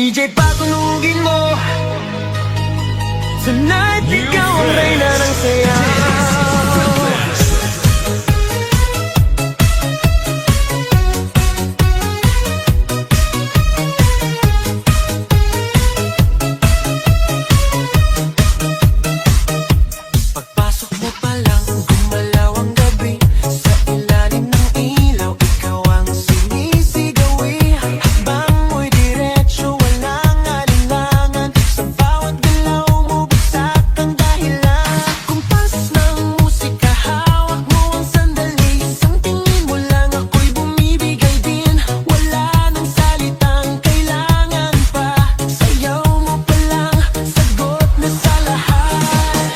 DJ patunugin mo. Tonight, ikaw ang reyna ng saya. Pagpasok mo pa lang, gumalaw ang gabi. Sa ilalim ng ilaw, ikaw ang sinisigawi. Hakbang mo'y diretso, walang alinlangan. Sa bawat galaw mo, bagsak ang dahilan. Kumpas ng musika, hawak mo ang sandali. Isang tingin mo lang, ako'y bumibigay din. Wala nang salitang kailangan pa. Sayaw mo pa lang, sagot na sa lahat.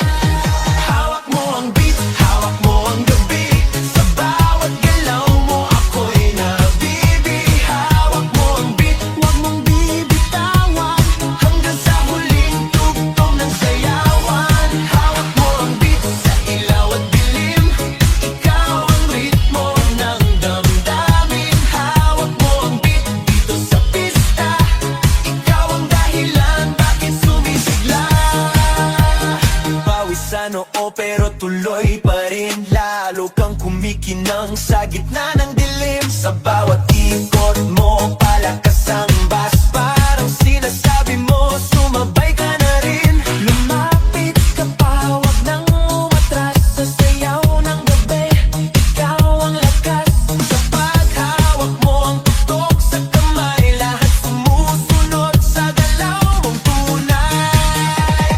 Hawak mo ang beat, hawak mo ang gabi. Sa bawat galaw mo, ako'y nabibi. Hawak mo ang beat, huwag mong bibitawan. Hanggang sa huling tugtog ng sayawan. Hawak mo ang beat, sa ilaw at dilim. Ikaw ang ritmo ng damdamin. Hawak mo ang beat, dito sa pista. Ikaw ang dahilan, bakit sumisigla. Pawis sa noo pero tuloy pa rin. Lalo kang kumikinang sa gitna ng dilim. Sa bawat ikot mo, palakas ang bass. Parang sinasabi mo, sumabay ka na rin. Lumapit ka pa, huwag nang umatras. Sa sayaw ng gabi, ikaw ang lakas. Sa paghawak mo ang tutok sa kamay, lahat sumusunod sa galaw mong tunay.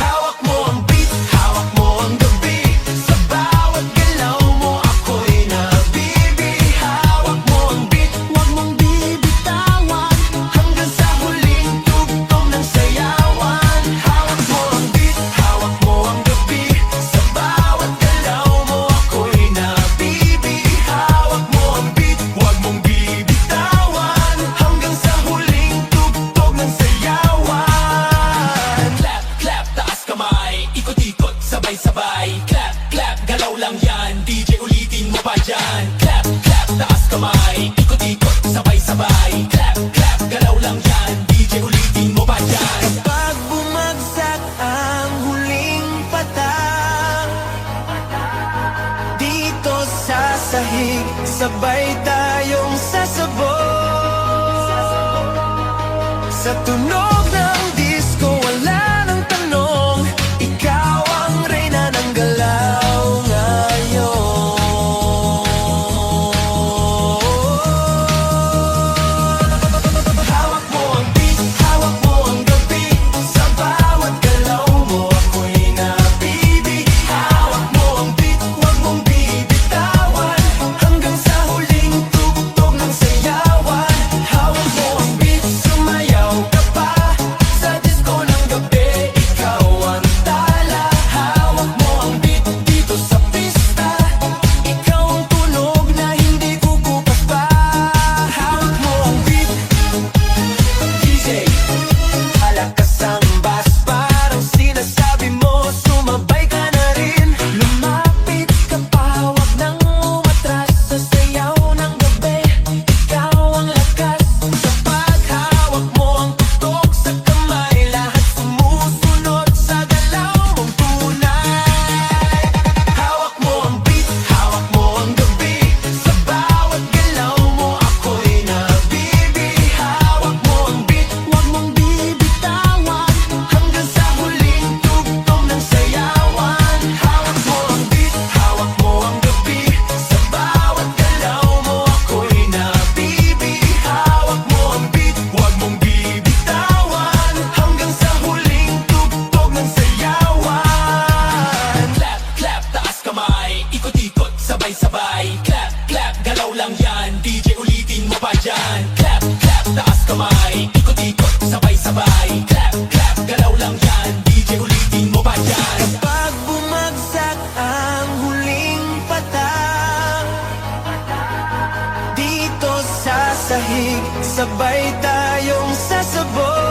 Hawak mo ang beat, hawak mo ang gabi. Sa bawat galaw mo, ako'y nabibi. Hawak mo ang beat, huwag mong bibitawan. Hanggang sa huling tugtog ng sayawan. Hawak mo ang beat, hawak mo ang gabi. Sa bawat galaw mo, ako'y nabibi. Hawak mo ang beat, huwag mong bibitawan. Hanggang sa huling tugtog ng sayawan. Clap, clap, taas kamay, ikot-ikot, sabay-sabay. Clap, clap, galaw lang yan, DJ ulitin mo pa dyan. Clap, clap, taas kamay, ikot-ikot, sabay-sabay. Clap, clap, galaw lang yan, DJ ulitin mo pa dyan. Pag bumagsak ang huling patang, dito sa sahig, sabay tayong sasabog. Sa tunog ng disco, wala nang tanong. Ikaw ang reyna ng galaw ngayon. Hawak mo ang beat, hawak mo ang gabi. Sa bawat galaw mo, ako'y nabibi. Hawak mo ang beat, huwag mong bibitawan. Hanggang sa huling tugtog ng sayawan. Hawak mo ang beat, sumayaw ka pa. Sa disco ng gabi, ikaw ang tala. Hawak mo ang beat, dito sa pista. Ikaw ang tunog na hindi kukupas pa. Hawak mo ang beat, DJ, palakas ang bass. Parang sinasabi mo, sumabay ka na rin. Lumapit ka pa, huwag nang umatras. Sa sayaw ng gabi, ikaw ang lakas. Sa paghawak mo ang tutok sa kamay, lahat sumusunod sa galaw mong tunay. Hawak mo ang beat, hawak mo ang gabi. Sa bawat galaw mo, ako'y nabibi. Hawak mo ang beat, huwag mong bibitawan. Hanggang sa huling tugtog ng sayawan. Hawak mo ang beat, hawak mo ang gabi. Sa bawat galaw mo, ako'y nabibi. Hawak mo ang beat, huwag mong bibitawan. Hanggang sa huling tugtog ng sayawan. Clap, clap, taas kamay, ikot-ikot, sabay-sabay. Clap, clap, galaw lang yan, DJ ulitin mo pa dyan. Clap, clap, taas kamay, ikot-ikot, sabay-sabay. Clap, clap, galaw lang yan, DJ ulitin mo pa dyan. Pag bumagsak ang huling patang, dito sa sahig, sabay tayong sasabog.